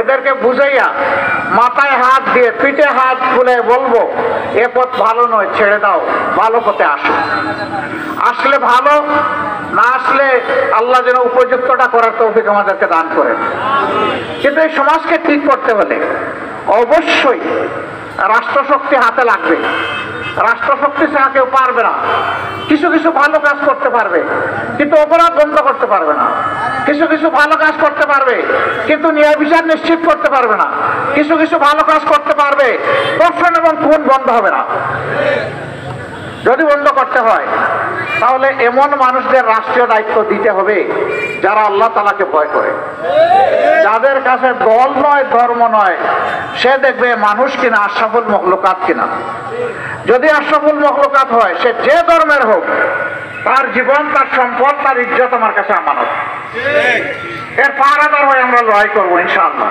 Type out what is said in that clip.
এদেরকে বুঝাইয়া মাথায় হাত দিয়ে পিঠে হাত খুলে বলবো এ পথ ভালো নয়, ছেড়ে দাও, ভালো পথে আসো। আসলে ভালো, না আসলে আল্লাহ যেন উপযুক্তটা করার তৌফিক আমাদেরকে দান করেন। কিন্তু এই সমাজকে ঠিক করতে হলে অবশ্যই রাষ্ট্রশক্তি হাতে লাগবে। রাষ্ট্রশক্তি ছাড়া কেউ পারবে না। কিছু কিছু ভালো কাজ করতে পারবে কিন্তু অপরাধ বন্ধ করতে পারবে না। কিছু কিছু ভালো কাজ করতে পারবে কিন্তু ন্যায় বিচার নিশ্চিত করতে পারবে না। কিছু কিছু ভালো কাজ করতে পারবে, ধর্ষণ এবং খুন বন্ধ হবে না। যদি বন্ধ করতে হয় তাহলে এমন মানুষদের রাষ্ট্রীয় দায়িত্ব দিতে হবে যারা আল্লাহ তাআলাকে ভয় করে, যাদের কাছে দল নয়, ধর্ম নয়, সে দেখবে মানুষ কিনা, আশরাফুল মখলুকাত কিনা। যদি আশরাফুল মখলুকাত হয়, সে যে ধর্মের হোক, তার জীবন, তার সম্পদ, তার ইজ্জত আমার কাছে আমানত। এর পাহারাদার হয়ে আমরা লড়াই করবো ইনশাআল্লাহ।